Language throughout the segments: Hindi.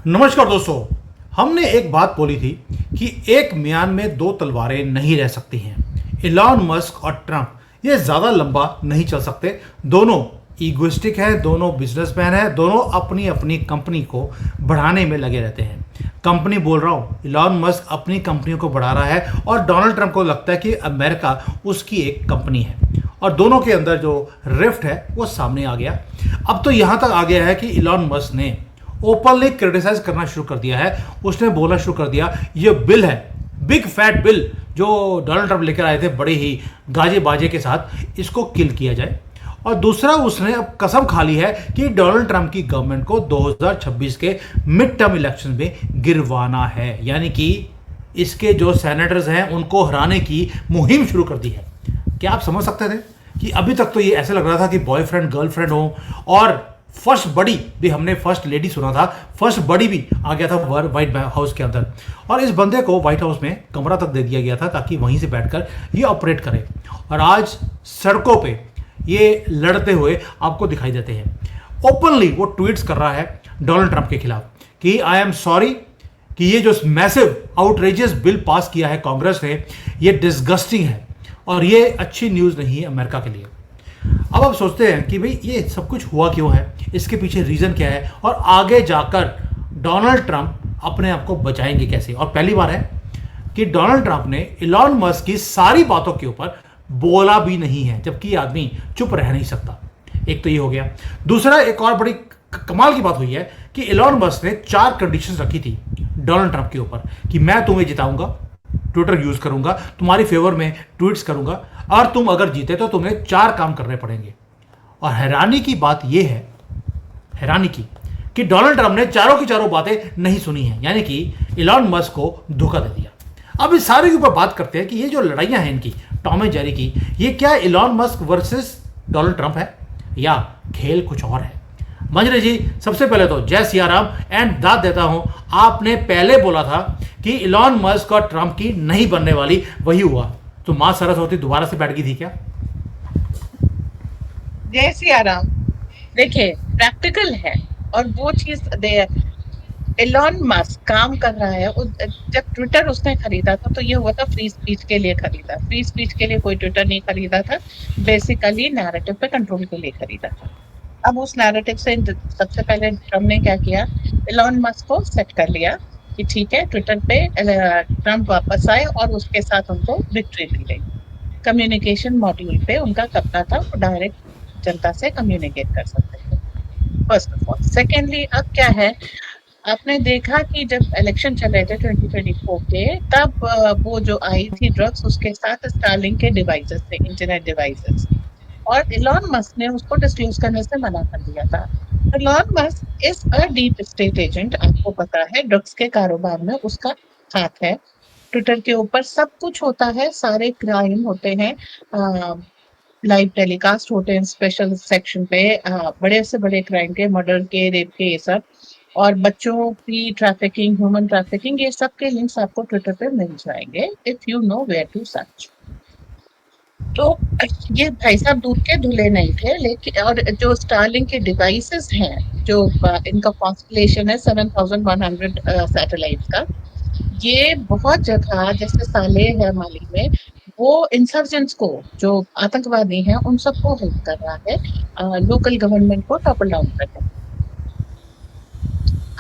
नमस्कार दोस्तों। हमने एक बात बोली थी कि एक म्यान में दो तलवारें नहीं रह सकती हैं। इलॉन मस्क और ट्रंप ये ज़्यादा लंबा नहीं चल सकते। दोनों ईगोइस्टिक हैं, दोनों बिजनेसमैन हैं, दोनों अपनी अपनी कंपनी को बढ़ाने में लगे रहते हैं। कंपनी बोल रहा हूँ, इलॉन मस्क अपनी कंपनियों को बढ़ा रहा है और डोनाल्ड ट्रंप को लगता है कि अमेरिका उसकी एक कंपनी है और दोनों के अंदर जो रिफ्ट है वो सामने आ गया। अब तो यहाँ तक आ गया है कि इलॉन मस्क ने ओपनली क्रिटिसाइज करना शुरू कर दिया है। उसने बोलना शुरू कर दिया, ये बिल है, बिग फैट बिल जो डोनाल्ड ट्रंप लेकर आए थे बड़े ही गाजे बाजे के साथ, इसको किल किया जाए। और दूसरा, उसने अब कसम खा ली है कि डोनाल्ड ट्रंप की गवर्नमेंट को 2026 के मिड टर्म इलेक्शन में गिरवाना है, यानी कि इसके जो सेनेटर्स हैं उनको हराने की मुहिम शुरू कर दी है। क्या आप समझ सकते थे कि अभी तक तो ये ऐसे लग रहा था कि बॉयफ्रेंड गर्लफ्रेंड हो, और फर्स्ट बड़ी भी हमने फर्स्ट लेडी सुना था, फर्स्ट बड़ी भी आ गया था व्हाइट हाउस के अंदर, और इस बंदे को व्हाइट हाउस में कमरा तक दे दिया गया था ताकि वहीं से बैठकर ये ऑपरेट करे। और आज सड़कों पे ये लड़ते हुए आपको दिखाई देते हैं। ओपनली वो ट्वीट्स कर रहा है डोनाल्ड ट्रंप के खिलाफ कि आई एम सॉरी कि ये जो मैसिव आउटरेजियस बिल पास किया है कांग्रेस ने, ये डिस्गस्टिंग है और ये अच्छी न्यूज़ नहीं है अमेरिका के लिए। अब आप सोचते हैं कि भाई ये सब कुछ हुआ क्यों है, इसके पीछे रीज़न क्या है और आगे जाकर डोनाल्ड ट्रंप अपने आप को बचाएंगे कैसे। और पहली बार है कि डोनाल्ड ट्रंप ने इलॉन मस्क की सारी बातों के ऊपर बोला भी नहीं है, जबकि आदमी चुप रह नहीं सकता। एक तो ये हो गया। दूसरा, एक और बड़ी कमाल की बात हुई है कि इलॉन मस्क ने 4 कंडीशंस रखी थी डोनाल्ड ट्रंप के ऊपर कि मैं तुम्हें जिताऊंगा, ट्विटर यूज करूंगा, तुम्हारी फेवर में ट्वीट्स करूंगा, और तुम अगर जीते तो तुम्हें 4 काम करने पड़ेंगे। और हैरानी की बात यह है, हैरानी की, कि डोनाल्ड ट्रंप ने चारों की चारों बातें नहीं सुनी हैं, यानी कि इलॉन मस्क को धोखा दे दिया। अब इस सारे के ऊपर बात करते हैं कि ये जो लड़ाइयां हैं इनकी, टॉम एंड जेरी की, ये क्या Elon Musk versus Donald Trump है या खेल कुछ और है। मंजरी जी, सबसे पहले तो जय सिया राम एंड दाद देता हूं। आपने पहले बोला था कि इलॉन मस्क और ट्रंप की नहीं बनने वाली, वही हुआ। तो मां सरस्वती दोबारा से बैठ गई थी क्या? जय सिया राम। देखिए, प्रैक्टिकल है और वो चीज एलॉन मस्क काम कर रहा है। जब ट्विटर उसने खरीदा था तो ये हुआ था फ्री स्पीच के लिए खरीदा। फ्री स्पीच के लिए कोई ट्विटर नहीं खरीदा था, बेसिकली नैरेटिव पे कंट्रोल के लिए खरीदा था। अब उस नैरेटिव से सबसे पहले ट्रम्प ने क्या किया, एलॉन मस्क को सेट कर लिया कि ठीक है, ट्विटर पे ट्रम्प वापस आए और उसके साथ उनको विक्ट्री मिल गई। कम्युनिकेशन मॉड्यूल पे उनका कब्जा था, वो डायरेक्ट जनता से कम्युनिकेट कर सकते थे, फर्स्ट ऑफ ऑल। सेकेंडली, अब क्या है, आपने देखा कि जब इलेक्शन चल रहे थे 2024 के, तब वो जो आई थी ड्रग्स, उसके साथ स्टारलिंक के डिवाइसेस थे, इंटरनेट डिवाइसेस, और इलॉन मस्क ने उसको डिस्क्लोज करने से मना कर दिया था। Elon Musk is a deep state agent, आपको पता है, ड्रग्स के कारोबार में उसका हाथ है। ट्विटर के ऊपर सब कुछ होता है, सारे क्राइम होते हैं, लाइव टेलीकास्ट होते हैं स्पेशल सेक्शन पे, बड़े से बड़े क्राइम के, मर्डर के, रेप के, ये सब, और बच्चों की ट्रैफिकिंग, ह्यूमन ट्रैफिकिंग, ये सब के लिंक्स आपको ट्विटर पे मिल जाएंगे if you know where to search. तो ये भाई साहब दूध के धुले नहीं थे, लेकिन और जो स्टारलिंक के डिवाइसेस हैं, जो इनका कॉन्स्टलेशन है 7100 सैटेलाइट का, ये बहुत जगह, जैसे साले है माली में, वो इंसर्जेंट्स को, जो आतंकवादी हैं, उन सबको हेल्प कर रहा है लोकल गवर्नमेंट को टॉपल डाउन करने।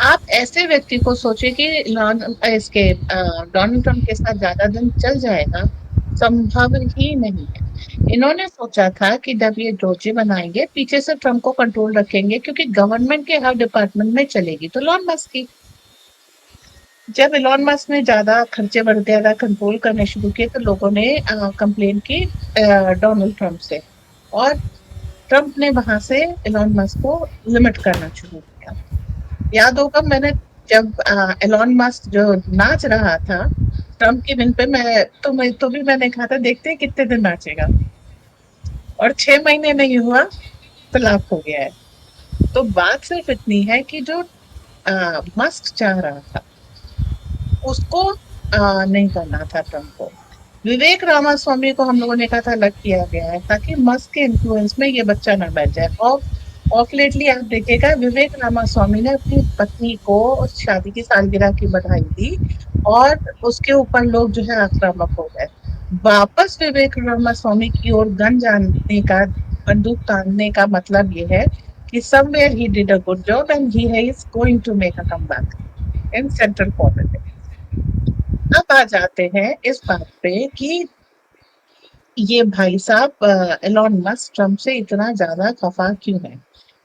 आप ऐसे व्यक्ति को सोचे कि इसके डोनाल्ड ट्रंप के साथ ज्यादा दिन चल जाएगा, संभव ही नहीं है। इन्होंने सोचा था कि जब ये डोजे बनाएंगे, पीछे से ट्रंप को कंट्रोल रखेंगे, क्योंकि गवर्नमेंट के हर डिपार्टमेंट में चलेगी तो इलॉन मस्क की। जब इलॉन मस्क ने ज्यादा खर्चे बढ़ ज्यादा कंट्रोल करने शुरू किए तो लोगों ने कंप्लेन की डोनाल्ड ट्रंप से, और ट्रंप ने वहां से इलॉन मस्क को लिमिट करना शुरू किया। याद होगा, मैंने जब एलॉन मस्क जो नाच रहा था ट्रम्प की विन पे, मैं भी मैंने कहा था देखते हैं कितने दिन नाचेगा, और 6 महीने नहीं हुआ तलाक हो गया है। तो बात सिर्फ इतनी है कि जो मस्क चाह रहा था उसको नहीं करना था ट्रम्प को। विवेक रामास्वामी को हम लोगों ने कहा था अलग किया गया है ताकि मस्क के इन्फ्लुएंस में ये बच्चा ना बैठ जाए, और ऑफ लेटली आप देखिएगा विवेक रामास्वामी ने अपनी पत्नी को शादी की सालगिरह की बधाई दी और उसके ऊपर लोग जो है आक्रामक हो गए। वापस विवेक रामास्वामी की ओर गन जानने का, बंदूक तानने का मतलब ये है कि somewhere he did a good job and he is going to make a comeback in central politics. अब आ जाते हैं इस बात पे कि ये भाई साहब एलोन मस्क ट्रम्प से इतना ज्यादा खफा क्यों है।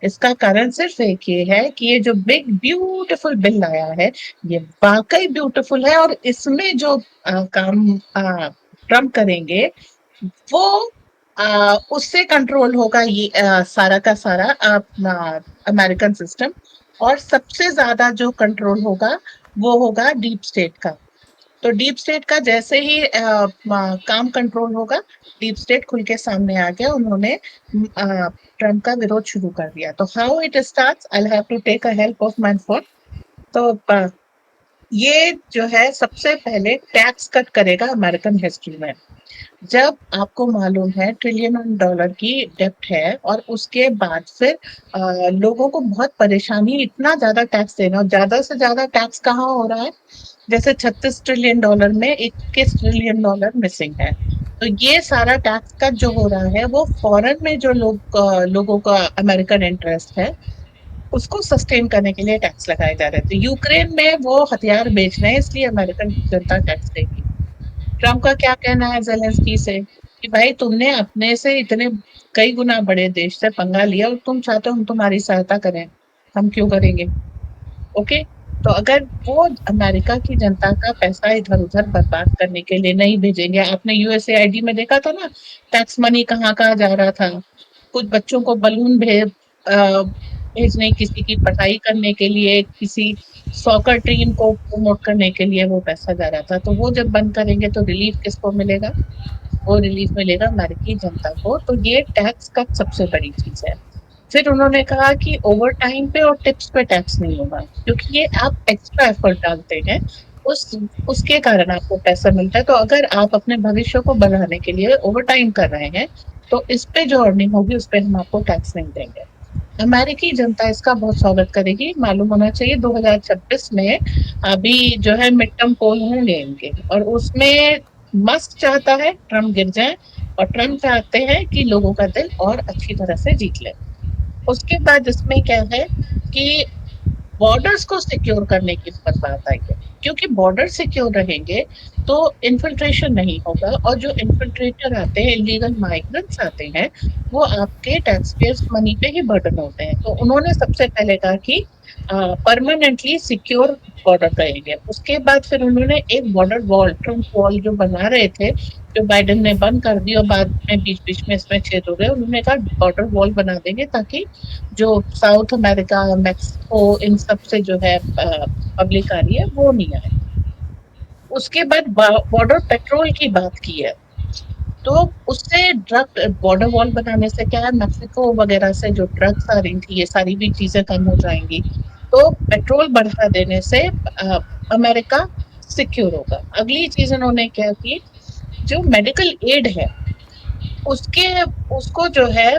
इसका कारण सिर्फ एक ये है कि ये जो बिग ब्यूटीफुल बिल लाया है ये वाकई ब्यूटीफुल है, और इसमें जो काम ट्रम्प करेंगे वो उससे कंट्रोल होगा ये सारा का सारा अमेरिकन सिस्टम। और सबसे ज्यादा जो कंट्रोल होगा वो होगा डीप स्टेट का। तो डीप स्टेट का जैसे ही काम कंट्रोल होगा, डीप स्टेट खुल के सामने आ गया, उन्होंने ट्रम्प का विरोध शुरू कर दिया। तो how it starts, I have to take a help of my phone. तो ये जो है सबसे पहले टैक्स कट करेगा अमेरिकन हिस्ट्री में। जब आपको मालूम है $1 ट्रिलियन की डेप्ट है और उसके बाद फिर लोगों को बहुत परेशानी, इतना ज्यादा टैक्स देना, और ज्यादा से ज्यादा टैक्स कहाँ हो रहा है, जैसे $36 ट्रिलियन में $21 ट्रिलियन मिसिंग है। तो ये सारा टैक्स कट जो हो रहा है वो फॉरेन में जो लोगों का अमेरिकन इंटरेस्ट है उसको सस्टेन करने के लिए टैक्स लगाए जा रहे थे। यूक्रेन में वो हथियार बेच रहे हैं इसलिए अमेरिकन जनता टैक्स देगी। ट्रम्प का क्या कहना है जेलेंस्की से कि भाई तुमने अपने से इतने कई गुना बड़े देश से पंगा लिया और तुम चाहते हो हम तुम्हारी सहायता करें, हम क्यों करेंगे। ओके। तो अगर वो अमेरिका की जनता का पैसा इधर उधर बर्बाद करने के लिए नहीं भेजेंगे, आपने यूएसएआईडी में देखा था ना टैक्स मनी कहाँ कहाँ जा रहा था। कुछ बच्चों को बलून भेजने, किसी की पढ़ाई करने के लिए, किसी सॉकर टीम को प्रमोट करने के लिए वो पैसा जा रहा था। तो वो जब बंद करेंगे तो रिलीफ किसको मिलेगा, वो रिलीफ मिलेगा अमेरिकी जनता को। तो ये टैक्स का सबसे बड़ी चीज है। फिर उन्होंने कहा कि ओवर टाइम पे और टिप्स पे टैक्स नहीं होगा, क्योंकि ये आप एक्स्ट्रा एफर्ट डालते हैं, उस उसके कारण आपको पैसा मिलता है। तो अगर आप अपने भविष्य को बढ़ाने के लिए ओवर टाइम कर रहे हैं तो इस पे जो अर्निंग होगी उस पे हम आपको टैक्स नहीं देंगे। अमेरिकी जनता इसका बहुत स्वागत करेगी। मालूम होना चाहिए 2026 में अभी जो है मिड टर्म पोल होंगे इनके, और उसमें मस्क चाहता है ट्रम्प गिर जाए और ट्रम्प चाहते हैं कि लोगों का दिल और अच्छी तरह से जीत ले। उसके बाद इसमें क्या है कि बॉर्डर्स को सिक्योर करने की बहुत बात आई है, क्योंकि बॉर्डर सिक्योर रहेंगे तो इन्फिल्ट्रेशन नहीं होगा, और जो इन्फिल्ट्रेटर आते हैं, इलीगल माइग्रेंट्स आते हैं, वो आपके टैक्स पेयर्स मनी पे ही बर्डन होते हैं। तो उन्होंने सबसे पहले कहा कि परमानेंटली सिक्योर बॉर्डर करेंगे। उसके बाद फिर उन्होंने एक बॉर्डर वॉल, ट्रम्प वॉल जो बना रहे थे, जो बाइडेन ने बंद कर दी और बाद में बीच बीच में इसमें छेद हो गए, उन्होंने कहा बॉर्डर वॉल बना देंगे ताकि जो साउथ अमेरिका, मेक्सिको, इन सब से जो है पब्लिक आ रही है वो नहीं आए। उसके बाद बॉर्डर पेट्रोल की बात की है। तो उससे ड्रग, बॉर्डर वॉल बनाने से क्या है, मेक्सिको वगैरह से जो ड्रग्स आ रही थी ये सारी भी चीजें कम हो जाएंगी। तो पेट्रोल बढ़ा देने से अमेरिका सिक्योर होगा। अगली चीज उन्होंने क्या की, जो मेडिकल एड है उसके उसको जो है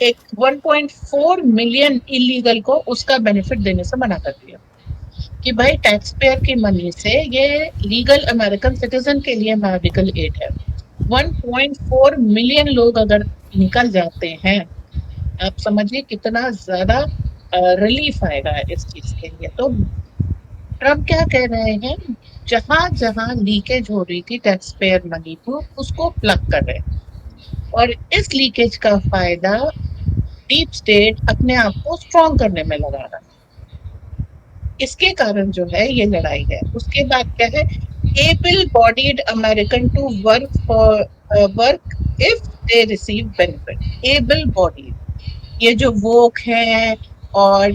एक 1.4 मिलियन इलीगल को उसका बेनिफिट देने से मना कर दिया कि भाई टैक्स पेयर की मनी से ये लीगल अमेरिकन सिटीजन के लिए मेडिकल एड है। 1.4 मिलियन लोग अगर निकल जाते हैं, आप समझिए कितना ज्यादा रिलीफ आएगा इस चीज के लिए। तो ट्रम्प क्या कह रहे हैं, जहां जहां लीकेज हो रही थी टैक्स पेयर मनी को उसको प्लग कर रहे हैं, और इस लीकेज का फायदा डीप स्टेट अपने आप को स्ट्रॉन्ग करने में लगा रहा है। इसके कारण जो है ये लड़ाई है। उसके बाद क्या है, able bodied American to work if they receive benefit. Able bodied, ये जो वोक है और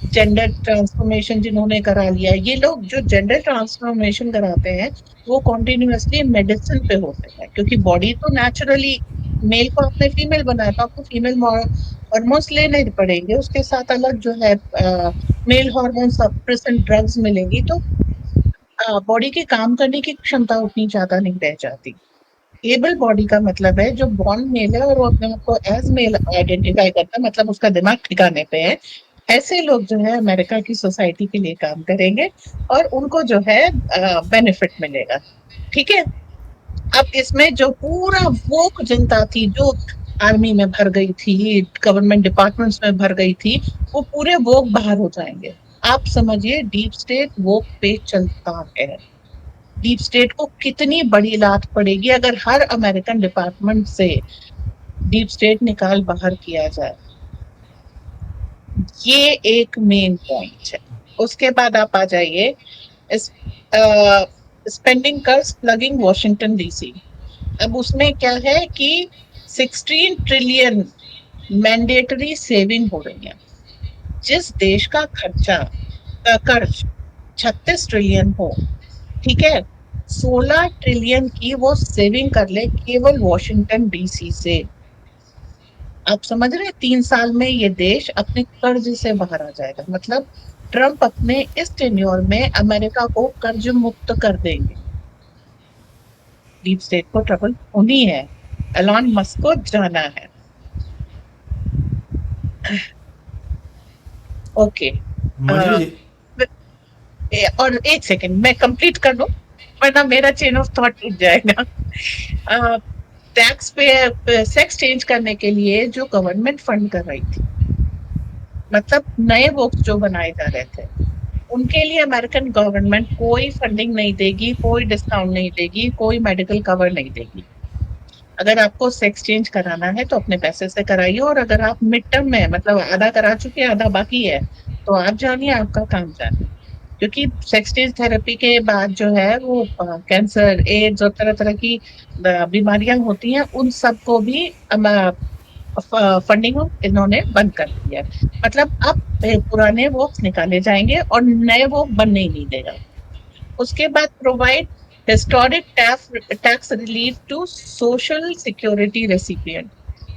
जेंडर ट्रांसफॉर्मेशन जिन्होंने करा लिया, ये लोग जो जेंडर ट्रांसफॉर्मेशन कराते हैं वो कॉन्टिन्यूसली मेडिसिन पे होते हैं, क्योंकि बॉडी तो नेचुरली, मेल को आपने फीमेल बनाया तो आपको फीमेल हार्मोन्स लेने पड़ेंगे, उसके साथ अलग जो है मेल हार्मोन सप्रेसेंट ड्रग्स मिलेंगी, तो बॉडी के काम करने की क्षमता उतनी ज्यादा नहीं रह जाती। एबल बॉडी का मतलब है जो बॉर्न मेल है और वो अपने आप को एज मेल आइडेंटिफाई करता है, मतलब उसका दिमाग ठिकाने पे है। ऐसे लोग जो है अमेरिका की सोसाइटी के लिए काम करेंगे और उनको जो है बेनिफिट मिलेगा। ठीक है। अब इसमें जो पूरा वोक जनता थी जो आर्मी में भर गई थी, गवर्नमेंट डिपार्टमेंट्स में भर गई थी, वो पूरे वोक बाहर हो जाएंगे। आप समझिए डीप स्टेट वोक पे चलता है। डीप स्टेट को कितनी बड़ी लात पड़ेगी अगर हर अमेरिकन डिपार्टमेंट से डीप स्टेट निकाल बाहर किया जाए। ये एक मेन पॉइंट है। उसके बाद आप आ जाइए इस स्पेंडिंग कर्स प्लगिंग वॉशिंगटन डीसी। अब उसमें क्या है कि 16 ट्रिलियन मैंडेटरी सेविंग हो रही है। जिस देश का कर्ज 36 ट्रिलियन हो, ठीक है, 16 ट्रिलियन की वो सेविंग कर ले केवल वॉशिंगटन डीसी से। आप समझ रहे हैं 3 साल में ये देश अपने कर्ज से बाहर आ जाएगा। मतलब ट्रम्प अपने इस टेन्योर में अमेरिका को कर्ज मुक्त कर देंगे। डीप स्टेट को ट्रबल होनी है, एलॉन मस्क को जाना है। ओके। मंजरी जी। और एक सेकंड मैं कंप्लीट कर दूं, वरना मेरा चेन ऑफ थॉट टूट जाएगा। टैक्स पे सेक्स चेंज करने के लिए जो गवर्नमेंट फंड कर रही थी, मतलब नए बुक्स जो बनाए जा रहे थे, उनके लिए अमेरिकन गवर्नमेंट कोई फंडिंग नहीं देगी, कोई डिस्काउंट नहीं देगी, कोई मेडिकल कवर नहीं देगी। अगर आपको सेक्स चेंज कराना है तो अपने पैसे से कराइए, और अगर आप मिड टर्म में मतलब आधा करा चुके हैं आधा बाकी है, तो आप जानिए, आपका काम जानिए। क्योंकि सेक्स चेंज थेरेपी के बाद जो है वो कैंसर, एड्स और तरह तरह की बीमारियां होती हैं, उन सबको भी फंडिंग इन्होंने बंद कर दी है। मतलब अब पुराने वो निकाले जाएंगे और नए वो बनने ही नहीं देगा। उसके बाद provide historic tax relief to social security recipient.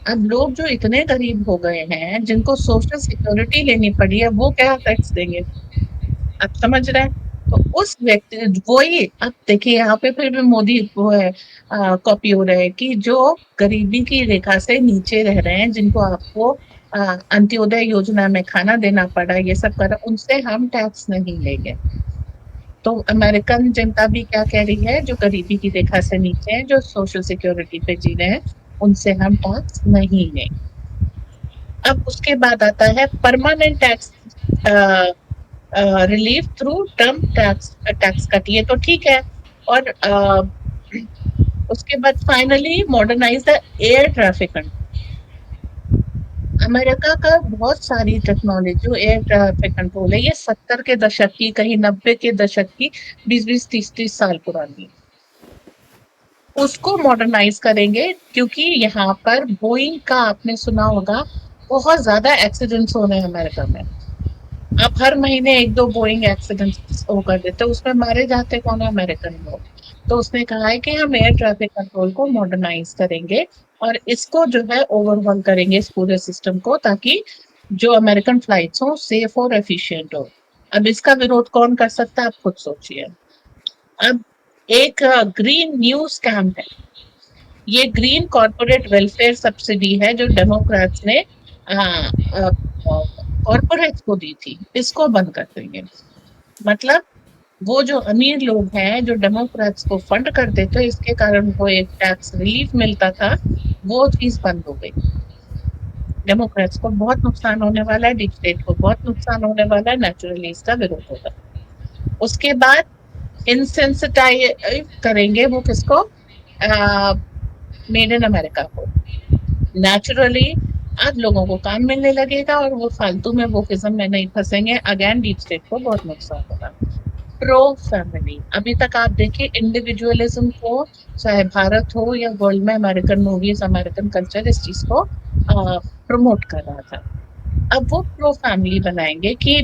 अब लोग जो इतने गरीब हो गए हैं जिनको सोशल सिक्योरिटी लेनी पड़ी है, वो क्या टैक्स देंगे? आप समझ रहे हैं? तो उस व्यक्ति, वही अब देखिए यहाँ पे फिर भी मोदी वो है कॉपी हो रहा है कि जो गरीबी की रेखा से नीचे रह रहे हैं, जिनको आपको अंत्योदय योजना में खाना देना पड़ा, ये सब करा, उनसे हम टैक्स नहीं लेंगे। तो अमेरिकन जनता भी क्या कह रही है, जो गरीबी की रेखा से नीचे है, जो सोशल सिक्योरिटी पे जी रहे हैं, उनसे हम टैक्स नहीं लेंगे। अब उसके बाद आता है permanent tax relief through term tax cut, ये तो ठीक है। और उसके बाद finally modernise the air traffic control. America का बहुत सारी टेक्नोलॉजी जो एयर ट्रैफिक कंट्रोल है, ये 70 के दशक की, कहीं 90 के दशक की, 20-20 30-30 साल पुरानी, उसको मॉडर्नाइज करेंगे। क्योंकि यहाँ पर बोइंग का आपने सुना होगा, बहुत ज्यादा एक्सीडेंट्स हो रहे हैं अमेरिका में। आप हर महीने एक दो बोइंग एक्सीडेंट्स वो कर देते, उसमें मारे जाते कौन है? अमेरिकन लोग। तो उसने कहा है कि हम एयर ट्रैफिक कंट्रोल को मॉडर्नाइज करेंगे और इसको जो है ओवरहॉल करेंगे इस पूरे सिस्टम को, ताकि जो अमेरिकन फ्लाइट्स हो सेफ और एफिशिएंट हो। अब इसका विरोध कौन कर सकता है, आप खुद सोचिए। अब एक ग्रीन न्यू स्कैम है। ये ग्रीन कॉर्पोरेट वेलफेयर सब्सिडी है जो डेमोक्रेट्स ने कॉर्पोरेट्स को दी थी, इसको बंद कर देंगे। मतलब वो जो अमीर लोग हैं जो डेमोक्रेट्स को फंड करते थे, इसके कारण वो एक टैक्स रिलीफ मिलता था, वो चीज बंद हो गई। डेमोक्रेट्स को बहुत नुकसान होने वाला है, डीप स्टेट को बहुत नुकसान होने वाला है, नेचुरली इसका विरोध होगा। उसके बाद इंसेंसिटाइज करेंगे वो किसको? मेड इन अमेरिका को। नेचुरली आज लोगों को काम मिलने लगेगा और वो फालतू में वोकिज्म में नहीं फंसेंगे। अगेन डीप स्टेट को बहुत नुकसान होगा। प्रो फैमिली, अभी तक आप देखिए इंडिविजुअलिज्म को, चाहे भारत हो या वर्ल्ड में, अमेरिकन मूवीज, अमेरिकन कल्चर इस चीज को प्रमोट कर रहा था। अब वो प्रो फैमिली बनाएंगे कि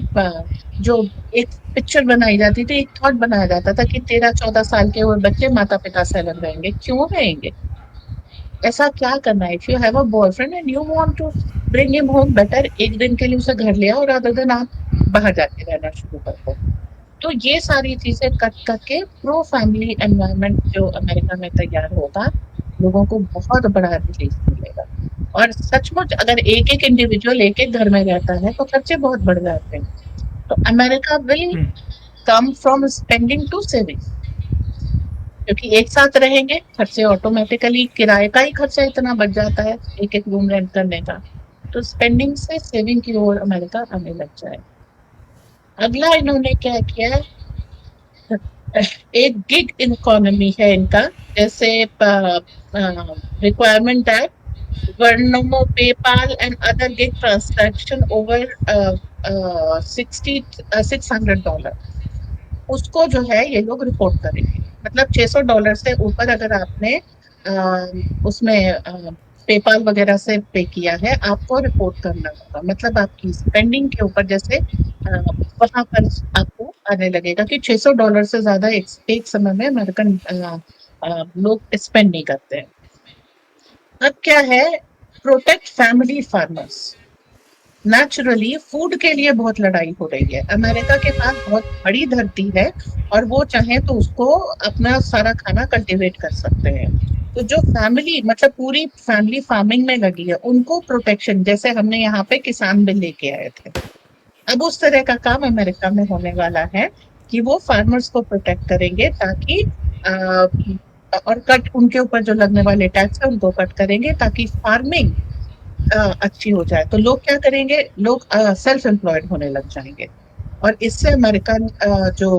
जो एक पिक्चर बनाई जाती थी, एक थॉट बनाया जाता था कि 13-14 साल के वो बच्चे माता पिता से अलग रहेंगे, क्यों रहेंगे? ऐसा क्या करना है? If you have a boyfriend and you want to bring him home, better एक दिन के लिए उसे घर ले आओ और अदर दिन आप बाहर जाके रहना शुरू कर दो। तो ये सारी चीजें कट करके प्रो फैमिली एनवायरनमेंट जो अमेरिका में तैयार होगा, लोगों को बहुत बड़ा रिलीफ मिलेगा। और सचमुच अगर एक एक इंडिविजुअल एक एक घर में रहता है तो खर्चे बहुत बढ़ जाते हैं। तो America will hmm. Come from spending to saving, क्योंकि एक साथ रहेंगे खर्चे ऑटोमेटिकली, किराए का ही खर्चा इतना बढ़ जाता है एक एक रूम रेंट करने का, तो स्पेंडिंग से सेविंग की ओर अमेरिका आने लग जाए। अगला इन्होंने क्या किया, एक गिग इकोनॉमी है इनका। जैसे रिक्वायरमेंट है Vernomo, PayPal and other gig transaction over 600 $600, उसको जो है ये लोग रिपोर्ट करेंगे। मतलब $600 से ऊपर अगर आपने उसमें पेपाल वगैरह से पे किया है, आपको रिपोर्ट करना होगा। मतलब आपकी स्पेंडिंग के ऊपर जैसे वहां पर आपको आने लगेगा कि $600 से ज्यादा एक समय में अमेरिकन लोग स्पेंड नहीं करते हैं। अब क्या है, protect family farmers. Naturally food के लिए बहुत लड़ाई हो रही है, अमेरिका के पास बहुत बड़ी धरती है और वो चाहे तो उसको अपना सारा खाना कल्टीवेट कर सकते हैं। तो जो फैमिली मतलब पूरी फैमिली फार्मिंग में लगी है उनको प्रोटेक्शन, जैसे हमने यहाँ पे किसान बिल लेके आए थे, अब उस तरह का काम अमेरिका में होने वाला है कि वो फार्मर्स को प्रोटेक्ट करेंगे ताकि आ, और कट उनके ऊपर जो लगने वाले टैक्स है उनको कट करेंगे ताकि फार्मिंग अच्छी हो जाए। तो लोग क्या करेंगे, लोग सेल्फ एम्प्लॉयड होने लग जाएंगे और इससे अमेरिकन जो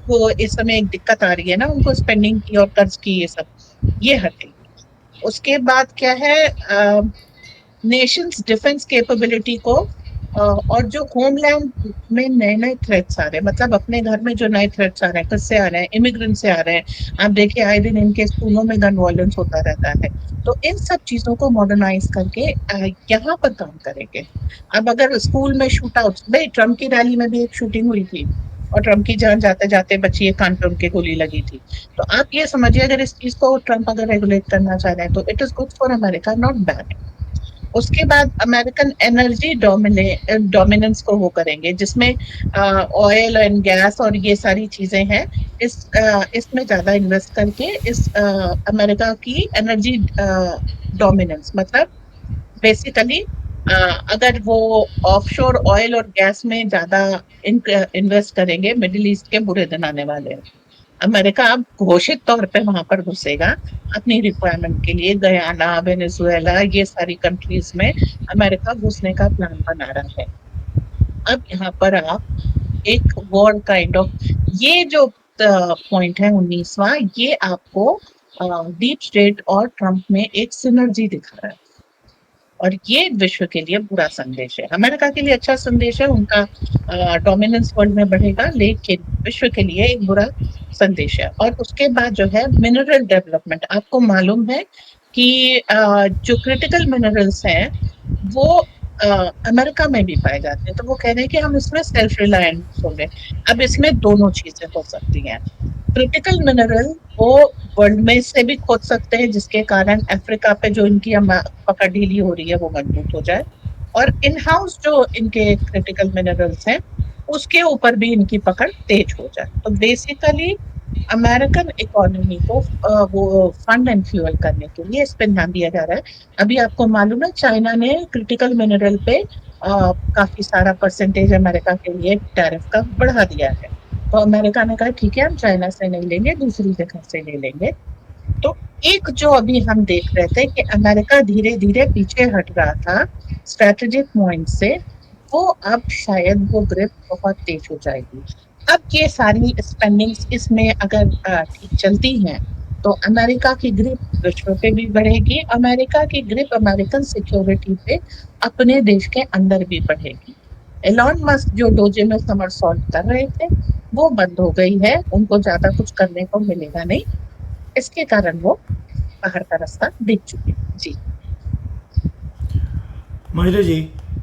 वो इस समय एक दिक्कत आ रही है ना उनको स्पेंडिंग की और कर्ज की, ये सब ये हटेगी। उसके बाद क्या है, नेशंस डिफेंस कैपेबिलिटी को और जो होमलैंड में नए नए थ्रेट्स आ रहे हैं, मतलब अपने घर में जो नए थ्रेट्स आ रहे हैं, किससे आ रहे हैं, इमिग्रेंट से आ रहे हैं। आप देखिए आए दिन इनके स्कूलों में गन वॉयलेंस होता रहता है। तो इन सब चीजों को मॉडर्नाइज करके यहाँ पर काम करेंगे। अब अगर स्कूल में शूट आउट, भाई ट्रम्प की रैली में भी एक शूटिंग हुई थी और ट्रम्प की जान जाते जाते बची, एक कान पे उनके गोली लगी थी। तो आप ये समझिए अगर इस चीज को ट्रम्प अगर रेगुलेट करना चाह रहे हैं तो it is good for America, not bad. उसके बाद अमेरिकन एनर्जी डोमिनेंस को वो करेंगे, जिसमें ऑयल एंड गैस और ये सारी चीजें हैं। इसमें ज्यादा इन्वेस्ट करके इस अमेरिका की एनर्जी डोमिनेंस, मतलब बेसिकली अगर वो ऑफशोर ऑयल और गैस में ज्यादा इन्वेस्ट करेंगे, मिडिल ईस्ट के बुरे दिन आने वाले हैं। अमेरिका अब घोषित तौर पे वहां पर घुसेगा अपनी रिक्वायरमेंट के लिए। गयाना, वेनेजुएला, ये सारी कंट्रीज में अमेरिका घुसने का प्लान बना रहा है। अब यहाँ पर आप एक वॉर काइंड ऑफ, ये जो पॉइंट है 19वां, ये आपको डीप स्टेट और ट्रम्प में एक सिनर्जी दिखा रहा है। और ये विश्व के लिए बुरा संदेश है, अमेरिका के लिए अच्छा संदेश है, उनका डोमिनेंस वर्ल्ड में बढ़ेगा, लेकिन विश्व के लिए एक बुरा संदेश है। और उसके बाद जो है मिनरल डेवलपमेंट, आपको मालूम है कि जो क्रिटिकल मिनरल्स हैं वो अमेरिका में भी पाए जाते हैं। तो वो कह रहे हैं कि हम इसमें सेल्फ रिलायंट हो गए। अब इसमें दोनों चीजें हो सकती हैं। क्रिटिकल मिनरल वो वर्ल्ड में से भी खोद सकते हैं, जिसके कारण अफ्रीका पे जो इनकी पकड़ ढीली हो रही है वो मजबूत हो जाए, और इन हाउस जो इनके क्रिटिकल मिनरल्स हैं उसके ऊपर भी इनकी पकड़ तेज हो जाए। तो बेसिकली अमेरिकन इकोनॉमी को वो फंड एंड फ्यूल करने के लिए इस पे ध्यान दिया जा रहा है। अभी आपको मालूम है चाइना ने क्रिटिकल मिनरल पे काफी सारा परसेंटेज अमेरिका के लिए टैरिफ का बढ़ा दिया है। तो अमेरिका ने कहा ठीक है हम चाइना से नहीं लेंगे, दूसरी जगह से ले लेंगे। तो एक जो अभी हम देख रहे थे कि अमेरिका धीरे धीरे पीछे हट रहा था स्ट्रेटेजिक पॉइंट से, वो अब शायद वो ग्रिप बहुत तेज हो जाएगी। अब ये सारी स्पेंडिंग्स इसमें अगर ठीक चलती हैं तो अमेरिका की ग्रिप विश्व पे भी बढ़ेगी, अमेरिका की ग्रिप अमेरिकन सिक्योरिटी पे अपने देश के अंदर भी बढ़ेगी। एलॉन मस्क जो डोजे में समरसॉल्ट कर रहे थे वो बंद हो गई है, उनको ज्यादा कुछ करने को मिलेगा नहीं, इसके कारण वो बाहर का रास्ता देख चुके हैं। जी। Manjari ji,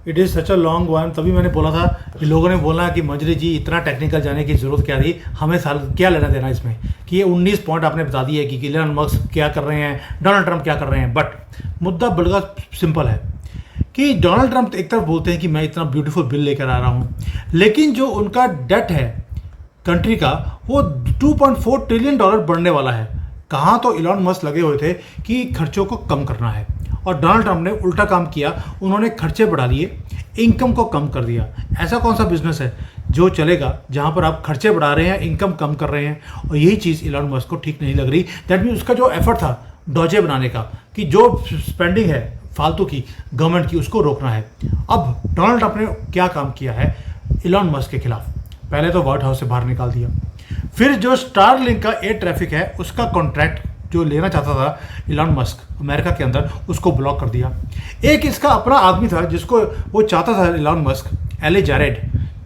it is such a long one. तभी मैंने बोला था कि लोगों ने बोला कि मंजरी जी इतना टेक्निकल जाने की ज़रूरत क्या थी, हमें साल क्या लेना देना इसमें, कि ये 19 पॉइंट आपने बता दिए कि एलन मस्क क्या कर रहे हैं, डोनाल्ड ट्रंप क्या कर रहे हैं। बट मुद्दा बड़ा सिंपल है कि डोनाल्ड ट्रंप एक तरफ बोलते हैं कि मैं इतना ब्यूटीफुल बिल लेकर आ रहा हूँ, लेकिन जो उनका डेट है कंट्री का वो $2.4 ट्रिलियन बढ़ने वाला है। कहाँ तो इलॉन मस्क लगे हुए थे कि खर्चों को कम करना है, और डोनाल्ड ट्रंप ने उल्टा काम किया, उन्होंने खर्चे बढ़ा लिए, इनकम को कम कर दिया। ऐसा कौन सा बिजनेस है जो चलेगा जहाँ पर आप खर्चे बढ़ा रहे हैं, इनकम कम कर रहे हैं? और यही चीज़ इलॉन मस्क को ठीक नहीं लग रही। दैट मीन उसका जो एफर्ट था डॉजे बनाने का, कि जो स्पेंडिंग है फालतू की गवर्नमेंट की, उसको रोकना है। अब डोनाल्ड ट्रंप ने क्या काम किया है इलॉन मस्क के खिलाफ? पहले तो व्हाइट हाउस से बाहर निकाल दिया, फिर जो स्टारलिंक का एयर ट्रैफिक है उसका कॉन्ट्रैक्ट जो लेना चाहता था इलॉन मस्क अमेरिका के अंदर, उसको ब्लॉक कर दिया। एक इसका अपना आदमी था जिसको वो चाहता था इलॉन मस्क, एले जारेड,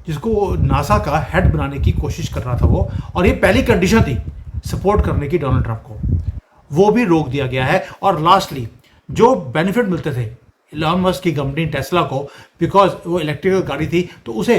जिसको वो नासा का हेड बनाने की कोशिश कर रहा था वो, और ये पहली कंडीशन थी सपोर्ट करने की डोनाल्ड ट्रंप को, वो भी रोक दिया गया है। और लास्टली जो बेनिफिट मिलते थे इलॉन मस्क की कंपनी टेस्ला को, बिकॉज वो इलेक्ट्रिकल गाड़ी थी तो उसे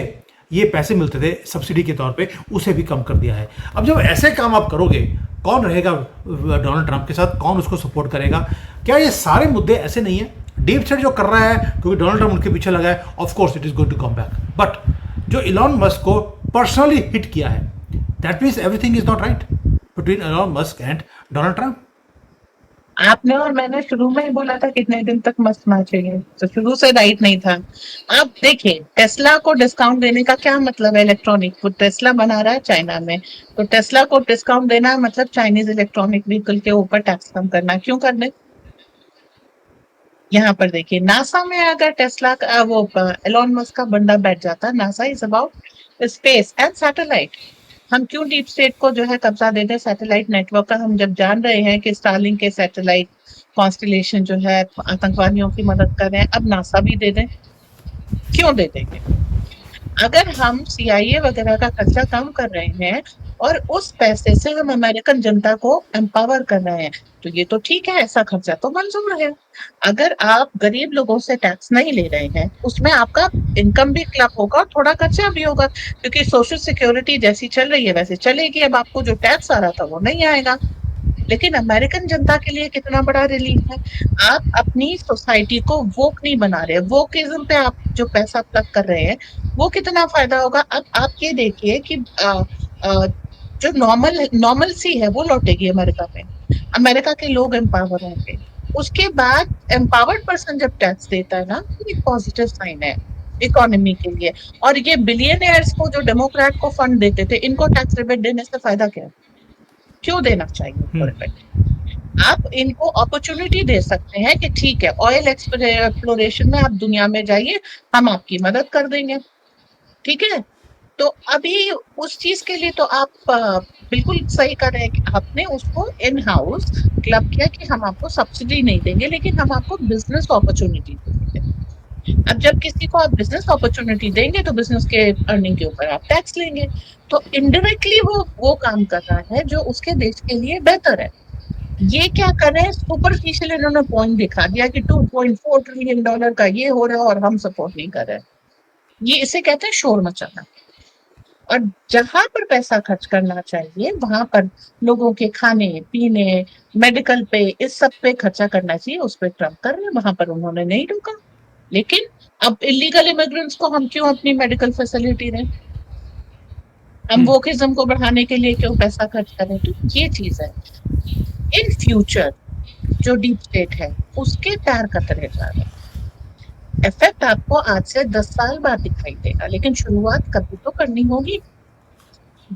ये पैसे मिलते थे सब्सिडी के तौर पे, उसे भी कम कर दिया है। अब जब ऐसे काम आप करोगे, कौन रहेगा डोनाल्ड ट्रंप के साथ, कौन उसको सपोर्ट करेगा? क्या ये सारे मुद्दे ऐसे नहीं है? डीप स्टेट जो कर रहा है क्योंकि डोनाल्ड ट्रंप उनके पीछे लगा है, of course it is going to come back, but जो इलॉन मस्क को पर्सनली हिट किया है, that means everything is not right between Elon Musk and Donald Trump. आपने और मैंने शुरू में ही बोला था कितने दिन तक मस्त नाचेंगे, तो शुरू से राइट नहीं था। अब देखिए टेस्ला को डिस्काउंट देने का क्या मतलब है? इलेक्ट्रॉनिक, वो टेस्ला बना रहा है चाइना में, तो टेस्ला को डिस्काउंट देना मतलब चाइनीज इलेक्ट्रॉनिक व्हीकल के ऊपर टैक्स कम करना। क्यों करने? यहाँ पर देखिए नासा में अगर टेस्ला का वो एलोन मस्क का बंदा बैठ जाता, NASA is about space and satellite. हम क्यों डीप स्टेट को जो है कब्जा दे दें सैटेलाइट नेटवर्क का? हम जब जान रहे हैं कि स्टारलिंक के सैटेलाइट कॉन्स्टलेशन जो है आतंकवादियों की मदद कर रहे हैं, अब नासा भी दे दें। क्यों दे देंगे? अगर हम सीआईए वगैरह का खर्चा कम कर रहे हैं और उस पैसे से हम अमेरिकन जनता को एम्पावर कर रहे हैं, तो ये तो ठीक है, ऐसा खर्चा तो मंजूर है। अगर आप गरीब लोगों से टैक्स नहीं ले रहे हैं, उसमें आपका इनकम भी क्लब होगा और थोड़ा खर्चा भी होगा, क्योंकि सोशल सिक्योरिटी जैसी चल रही है वैसे चलेगी। अब आपको जो टैक्स आ रहा था वो नहीं आएगा। लेकिन अमेरिकन जनता के लिए कितना बड़ा रिलीफ है। आप अपनी सोसाइटी को वोक नहीं बना रहे, वोकिज्म पे आप जो पैसा प्लग कर रहे हैं वो कितना फायदा होगा। अब आप ये देखिए कि जो नॉर्मल सी है वो लौटेगी अमेरिका में, अमेरिका के लोग एम्पावर होंगे। उसके बाद एम्पावर्ड पर्सन जब टैक्स देता है ना, तो एक पॉजिटिव साइन है इकोनॉमी के लिए। और ये बिलियनियर्स को जो डेमोक्रेट को फंड देते थे, इनको टैक्स रिबेट देने से फायदा क्या है? क्यों देना चाहिए इनको रिबेट? आप इनको अपॉर्चुनिटी दे सकते हैं कि ठीक है, ऑयल एक्सप्लोरेशन में आप दुनिया में जाइए, हम आपकी मदद कर देंगे, ठीक है। तो अभी उस चीज के लिए तो आप बिल्कुल सही कर रहे हैं कि आपने उसको इन हाउस क्लब किया कि हम आपको सब्सिडी नहीं देंगे, लेकिन हम आपको बिजनेस अपॉर्चुनिटी देंगे। अब जब किसी को आप बिजनेस अपॉर्चुनिटी देंगे तो बिजनेस के अर्निंग के ऊपर आप टैक्स लेंगे, तो इनडायरेक्टली वो काम कर रहा है जो उसके देश के लिए बेहतर है। ये क्या कर रहे हैं? सुपरफिशियल इन्होंने पॉइंट दिखा दिया कि $2.4 ट्रिलियन का ये हो रहा है और हम सपोर्ट नहीं कर रहे। ये इसे कहते हैं शोर मचाना। और जहां पर पैसा खर्च करना चाहिए वहां पर लोगों के खाने पीने, मेडिकल पे, इस सब पे खर्चा करना चाहिए, उस पर ट्रम्प कर रहे हैं, वहां पर उन्होंने नहीं रोका। लेकिन अब इलीगल इमिग्रेंट्स को हम क्यों अपनी मेडिकल फैसिलिटी दें? हम वोकिज्म को बढ़ाने के लिए क्यों पैसा खर्च करें? तो ये चीज है। इन फ्यूचर जो डीप स्टेट है उसके पैर कतरे जा रहे हैं। इफेक्ट आपको आज से 10 साल बाद दिखाई देगा, लेकिन शुरुआत कभी तो करनी होगी।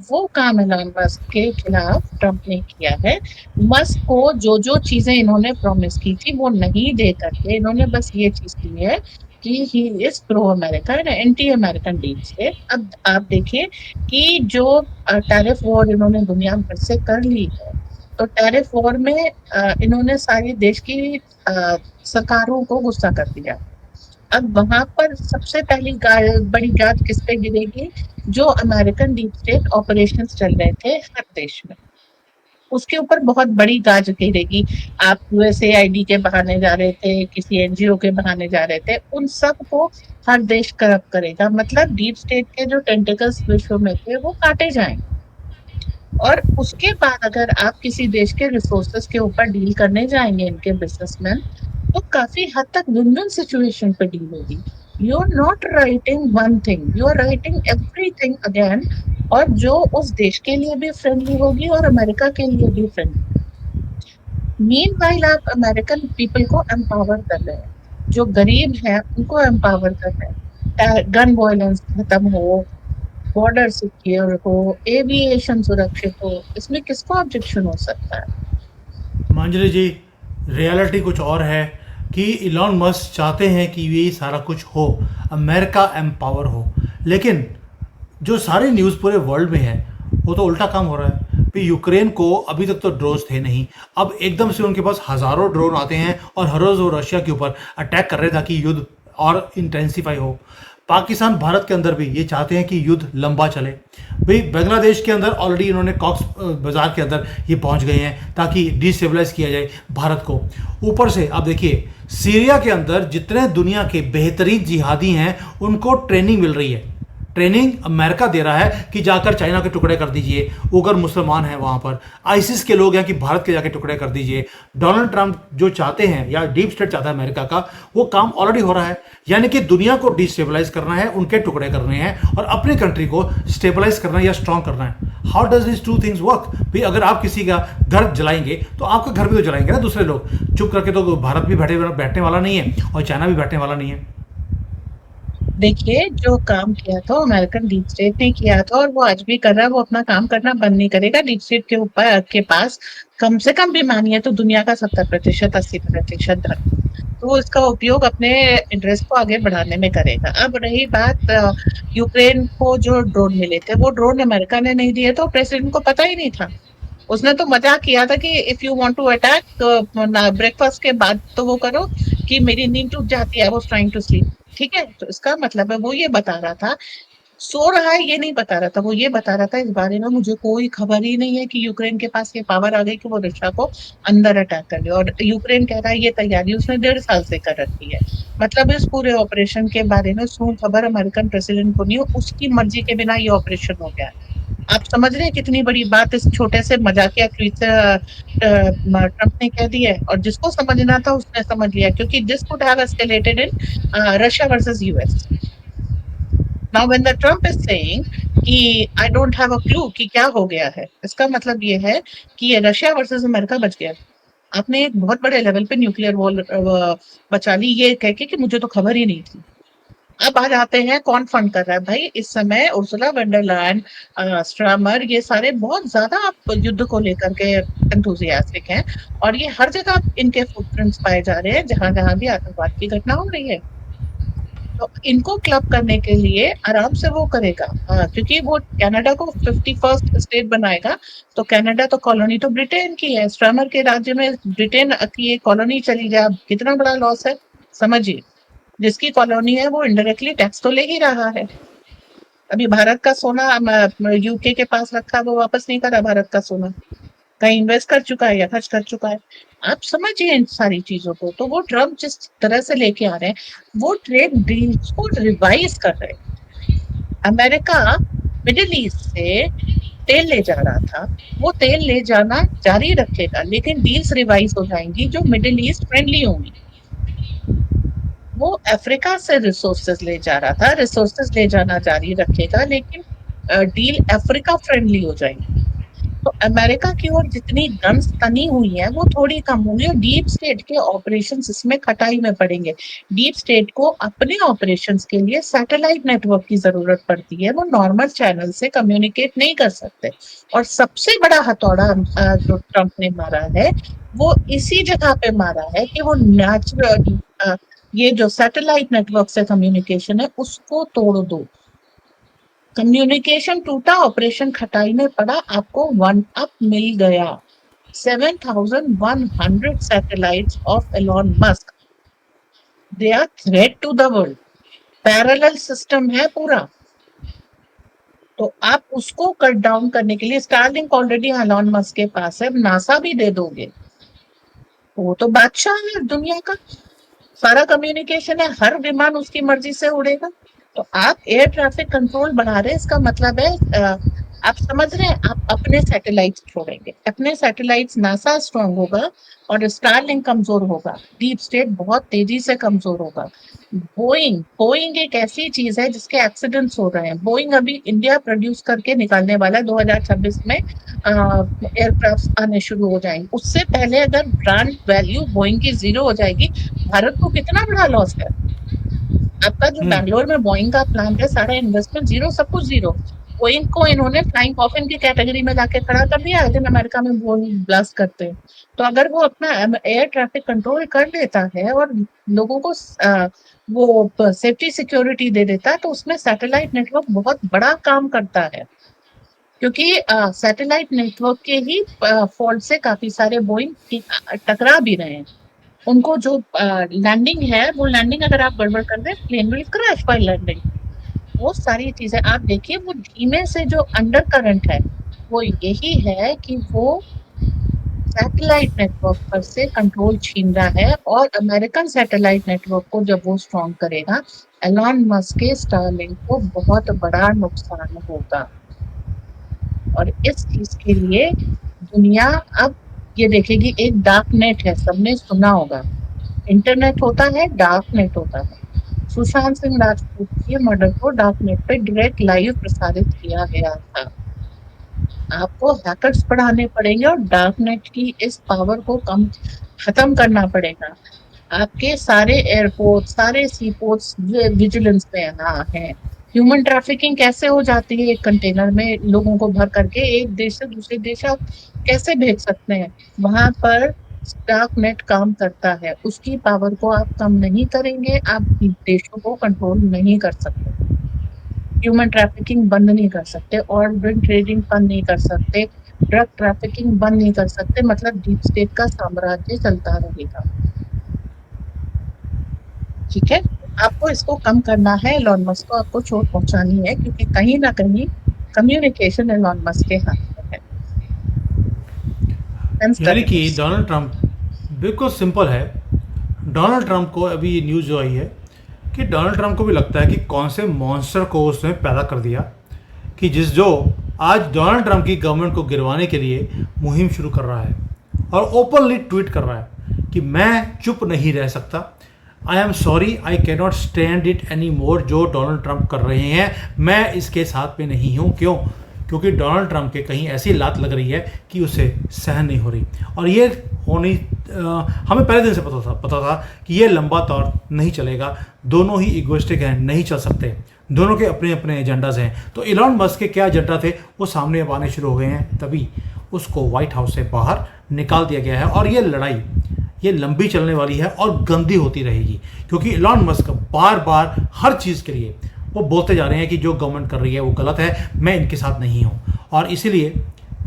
वो काम एलन मस्क के खिलाफ ट्रम्प ने किया है। मस्क को जो जो चीजें इन्होंने प्रॉमिस की थी वो नहीं दे करके इन्होंने बस ये चीज की है कि he is pro America and anti American deep state. अब आप देखिए कि जो टैरिफ वॉर इन्होंने दुनिया भर से कर ली है, तो टैरिफ वॉर में इन्होंने सारी देश की सरकारों को गुस्सा कर दिया। अब वहां पर सबसे पहली बड़ी गाज किस पे गिरेगी? जो अमेरिकन डीप स्टेट ऑपरेशंस चल रहे थे हर देश में, उसके ऊपर बहुत बड़ी गाज गिरेगी। आप यूएसएआईडी के बहाने जा रहे थे, किसी एनजीओ के बहाने जा रहे थे, उन सब को हर देश करप्ट करेगा। मतलब डीप स्टेट के जो टेंटिकल्स विश्व में थे वो काटे जाएंगे। और उसके बाद अगर आप किसी देश के रिसोर्सेस के ऊपर डील करने जाएंगे इनके बिजनेसमैन, तो काफी हद तक विन-विन सिचुएशन पे डील होगी। You are not writing one thing, you are writing everything again, और जो उस देश के लिए भी फ्रेंडली होगी और अमेरिका के लिए भी फ्रेंडली। मीनवाइल आप अमेरिकन पीपल को एम्पावर कर रहे हैं, जो गरीब हैं उनको एम्पावर कर रहे हैं, गन वायलेंस खत्म हो, बॉर्डर सिक्योर हो, एविएशन सुरक्षित हो, इसमें किसको ऑब्जेक्शन हो सकता है? मंजरी जी, रियलिटी कुछ और है कि इलॉन मस्क चाहते हैं कि ये सारा कुछ हो, अमेरिका एम्पावर हो, लेकिन जो सारी न्यूज़ पूरे वर्ल्ड में है वो तो उल्टा काम हो रहा है कि यूक्रेन को अभी तक तो ड्रोन्स थे नहीं, अब एकदम से उनके पास हज़ारों ड्रोन आते हैं और हर रोज़ वो रशिया के ऊपर अटैक कर रहे हैं ताकि युद्ध और इंटेंसिफाई हो। पाकिस्तान भारत के अंदर भी ये चाहते हैं कि युद्ध लंबा चले। भाई बांग्लादेश के अंदर ऑलरेडी इन्होंने कॉक्स बाज़ार के अंदर ये पहुंच गए हैं ताकि डिस्टेबलाइज किया जाए भारत को। ऊपर से आप देखिए सीरिया के अंदर जितने दुनिया के बेहतरीन जिहादी हैं उनको ट्रेनिंग मिल रही है, ट्रेनिंग अमेरिका दे रहा है कि जाकर चाइना के टुकड़े कर दीजिए, उगर मुसलमान हैं वहाँ पर, आईसिस के लोग हैं कि भारत के जाके टुकड़े कर दीजिए। डोनाल्ड ट्रंप जो चाहते हैं या डीप स्टेट चाहता है अमेरिका का, वो काम ऑलरेडी हो रहा है, यानी कि दुनिया को डिस्टेबलाइज करना है, उनके टुकड़े करने हैं और अपनी कंट्री को स्टेबलाइज करना है या स्ट्रांग करना है। How does this two things work? भाई अगर आप किसी का घर जलाएंगे तो आपका घर भी तो जलाएंगे ना दूसरे लोग, चुप करके तो भारत भी बैठने वाला नहीं है और चाइना भी बैठने वाला नहीं है। देखिए, जो काम किया था अमेरिकन डीप स्टेट ने किया था और वो आज भी कर रहा है, वो अपना काम करना बंद नहीं करेगा। डीप स्टेट के ऊपर के पास कम से कम भी मानिए तो दुनिया का 70% 80% धन, तो वो इसका उपयोग अपने इंटरेस्ट को आगे बढ़ाने में करेगा। अब रही बात यूक्रेन को जो ड्रोन मिले थे, वो ड्रोन अमेरिका ने नहीं दिए, तो प्रेसिडेंट को पता ही नहीं था। उसने तो मजाक किया था कि if you want to attack breakfast के बाद तो वो करो कि मेरी नींद टूट जाती है, I was trying to sleep. ठीक है, तो इसका मतलब है वो ये बता रहा था, सो रहा है ये नहीं बता रहा था, वो ये बता रहा था इस बारे में मुझे कोई खबर ही नहीं है कि यूक्रेन के पास ये पावर आ गई कि वो रशिया को अंदर अटैक कर ले। और यूक्रेन कह रहा है ये तैयारी उसने 1.5 साल से कर रखी है। मतलब इस पूरे ऑपरेशन के बारे में सू खबर अमेरिकन प्रेसिडेंट को नहीं हो, उसकी मर्जी के बिना ये ऑपरेशन हो गया। आप समझ रहे हैं कितनी बड़ी बात इस छोटे से मजाकिया ट्वीट से ट्रंप ने कह दी है, और जिसको समझना था उसने समझ लिया, क्योंकि this could have escalated in Russia versus US. Now when the Trump is saying कि I don't have a clue कि क्या हो गया है, इसका मतलब ये है कि ये रशिया वर्सेस अमेरिका बच गया। आपने एक बहुत बड़े लेवल पे न्यूक्लियर वॉर बचा ली ये कह के कि मुझे तो खबर ही नहीं थी। अब आ जाते हैं कौन फंड कर रहा है। भाई इस समय उर्सुला वंडर लायन, स्ट्रामर, ये सारे बहुत ज्यादा आप युद्ध को लेकर के एंथुसियास्टिक हैं, और ये हर जगह इनके फुटप्रिंट्स पाए जा रहे हैं जहां जहां भी आतंकवाद की घटना हो रही है। तो इनको क्लब करने के लिए आराम से वो करेगा, क्योंकि वो कनाडा को 51st स्टेट बनाएगा। तो कनाडा तो कॉलोनी तो ब्रिटेन की है, स्ट्रामर के राज्य में ब्रिटेन की कॉलोनी चली जाए, कितना बड़ा लॉस है समझिए। जिसकी कॉलोनी है वो इनडायरेक्टली टैक्स तो ले ही रहा है। अभी भारत का सोना यूके के पास रखा है, वो वापस नहीं करा भारत का सोना, कहीं इन्वेस्ट कर चुका है या खर्च कर चुका है। आप समझिए इन सारी चीजों को। तो वो ट्रम्प जिस तरह से लेके आ रहे हैं, वो ट्रेड डील्स को रिवाइज कर रहे हैं। अमेरिका मिडिल ईस्ट से तेल ले जा रहा था, वो तेल ले जाना जारी रखेगा, लेकिन डील्स रिवाइज हो जाएंगी जो मिडिल ईस्ट फ्रेंडली होंगी। वो अफ्रीका से रिसोर्सेज ले जा रहा था, रिसोर्सेज ले जाना जारी रखेगा, लेकिन डील अफ्रीका फ्रेंडली हो जाएगी। तो अमेरिका की ओर जितनी गन्स तनी हुई है वो थोड़ी कम होंगी, और डीप स्टेट के ऑपरेशंस इसमें खटाई में पड़ेंगे। डीप स्टेट को अपने ऑपरेशंस के लिए सैटेलाइट नेटवर्क की जरूरत पड़ती है, वो नॉर्मल चैनल से कम्युनिकेट नहीं कर सकते। और सबसे बड़ा हथौड़ा जो ट्रंप ने मारा है, वो इसी जगह पे मारा है कि वो नेचुरल ये जो सैटेलाइट नेटवर्क से कम्युनिकेशन है उसको तोड़ दो। कम्युनिकेशन टूटा, ऑपरेशन खटाई में पड़ा, आपको वन अप मिल गया। 7,100 satellites of Elon Musk, they are threat to the world. Parallel system है पूरा, तो आप उसको कट डाउन करने के लिए स्टारलिंक ऑलरेडी एलॉन मस्क के पास है, नासा भी दे दोगे, वो तो बादशाह है दुनिया का, सारा कम्युनिकेशन है, हर विमान उसकी मर्जी से उड़ेगा। तो आप एयर ट्रैफिक कंट्रोल बढ़ा रहे हैं, इसका मतलब है आप समझ रहे हैं, आप अपने सैटेलाइट्स छोड़ेंगे, अपने सैटेलाइट्स, नासा स्ट्रांग होगा और स्टारलिंक कमजोर होगा, डीप स्टेट बहुत तेजी से कमजोर होगा। बोइंग बोइंग एक ऐसी चीज है जिसके एक्सीडेंट्स हो रहे हैं। बोइंग अभी इंडिया प्रोड्यूस करके निकालने वाला है, 2026 में एयरक्राफ्ट आने शुरू हो जाएंगे। उससे पहले अगर ब्रांड वैल्यू बोइंग की जीरो हो जाएगी, भारत को कितना बड़ा लॉस है। आपका जो हम्म। बैंगलोर में बोइंग का प्लांट है, सारा इन्वेस्टमेंट जीरो, सब कुछ जीरो। बोइंग को इन्होंने फ्लाइंग कॉफिन की कैटेगरी में लाके खड़ा कर दिया, दिन अमेरिका में बोइंग ब्लास्ट करते हैं। तो अगर वो अपना एयर ट्रैफिक कंट्रोल कर लेता है और लोगों को वो सेफ्टी सिक्योरिटी दे देता है, तो उसमें सैटेलाइट नेटवर्क बहुत बड़ा काम करता है। क्योंकि सैटेलाइट नेटवर्क के ही फॉल्ट से काफी सारे बोइंग टकरा भी रहे हैं। उनको जो लैंडिंग है, वो लैंडिंग अगर आप गड़बड़ कर दें, plane will crash by landing. वो सारी चीजें आप देखिए, वो धीमे से जो अंडर करंट है, वो यही है कि वो सैटेलाइट नेटवर्क पर से कंट्रोल छीन रहा है। और अमेरिकन सैटेलाइट नेटवर्क को जब वो स्ट्रॉन्ग करेगा, एलॉन मस्क के स्टारलिंक को बहुत बड़ा नुकसान होगा। और इस चीज के लिए दुनिया अब ये देखेगी, एक डार्क नेट है, सबने सुना होगा। इंटरनेट होता है, डार्क नेट होता है। सुशांत सिंह राजपूत के मर्डर को डार्क नेट पे डायरेक्ट लाइव प्रसारित किया गया था। आपको हैकर्स बढ़ाने पड़ेंगे और डार्क नेट की इस पावर को कम खत्म करना पड़ेगा। आपके सारे एयरपोर्ट, सारे सी पोर्ट्स विजिलेंस में है। ह्यूमन ट्रैफिकिंग कैसे हो जाती है, एक कंटेनर में लोगों को भर करके एक देश से दूसरे देश आप कैसे भेज सकते हैं, वहां पर डार्क नेट काम करता है। उसकी पावर को आप कम नहीं करेंगे, आप देशों को कंट्रोल नहीं कर सकते। ह्यूमन ट्रैफिकिंग बंद नहीं कर सकते, ऑर्गन ट्रेडिंग बंद नहीं कर सकते, ड्रग ट्रैफिकिंग बंद नहीं कर सकते, मतलब डीप स्टेट का साम्राज्य चलता रहेगा। ठीक है, आपको इसको कम करना है, एलॉन मस्क को आपको चोट पहुंचानी है, क्योंकि कहीं ना कहीं कम्युनिकेशन एलॉन मस्क के हाथ में है। सेंस कर यानी रहे कि हैं। डोनाल्ड ट्रंप, बिल्कुल सिंपल है। डोनाल्ड ट्रंप को अभी ये न्यूज़ जो आई है कि डोनाल्ड ट्रंप को भी लगता है कि कौन से मॉन्स्टर को उसने पैदा कर दिया, कि जो आज डोनाल्ड ट्रंप की गवर्नमेंट को गिरवाने के लिए मुहिम शुरू कर रहा है और ओपनली ट्वीट कर रहा है कि मैं चुप नहीं रह सकता। I am sorry, I can not stand it any more. जो डोनाल्ड ट्रंप कर रहे हैं, मैं इसके साथ में नहीं हूँ। क्यों? क्योंकि डोनाल्ड ट्रंप के कहीं ऐसी लात लग रही है कि उसे सहन नहीं हो रही। और ये होनी हमें पहले दिन से पता था कि ये लंबा दौर नहीं चलेगा। दोनों ही इगोइस्टिक हैं, नहीं चल सकते। दोनों के अपने अपने एजेंडाज हैं। तो इलॉन मस्क के क्या एजेंडा थे वो सामने अब आने शुरू हो गए हैं, तभी उसको व्हाइट हाउस से बाहर निकाल दिया गया है। और ये लड़ाई ये लंबी चलने वाली है और गंदी होती रहेगी, क्योंकि इलॉन मस्क बार बार हर चीज़ के लिए वो बोलते जा रहे हैं कि जो गवर्नमेंट कर रही है वो गलत है, मैं इनके साथ नहीं हूँ। और इसीलिए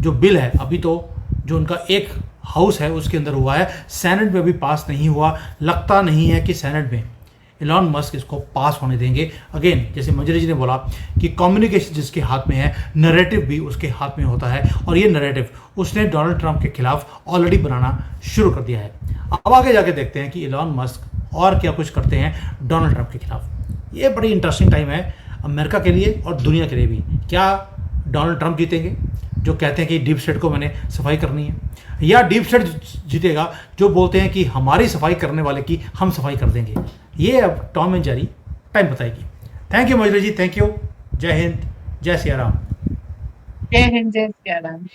जो बिल है, अभी तो जो उनका एक हाउस है उसके अंदर हुआ है, सेनेट में भी पास नहीं हुआ। लगता नहीं है कि सेनेट में इलॉन मस्क इसको पास होने देंगे। अगेन, जैसे मंजरी जी ने बोला कि कम्युनिकेशन जिसके हाथ में है, नैरेटिव भी उसके हाथ में होता है। और ये नैरेटिव उसने डोनाल्ड ट्रंप के खिलाफ ऑलरेडी बनाना शुरू कर दिया है। अब आगे जाके देखते हैं कि इलॉन मस्क और क्या कुछ करते हैं डोनाल्ड ट्रंप के खिलाफ। ये बड़ी इंटरेस्टिंग टाइम है अमेरिका के लिए और दुनिया के लिए भी। क्या डोनाल्ड ट्रंप जीतेंगे जो कहते हैं कि डीप स्टेट को मैंने सफाई करनी है, या डीप स्टेट जीतेगा जो बोलते हैं कि हमारी सफाई करने वाले की हम सफाई कर देंगे? ये अब टॉम एंड जेरी टाइम बताएगी। Thank you Majri ji, thank you. जय हिंद, जय सिया राम। जय हिंद, जय सिया राम।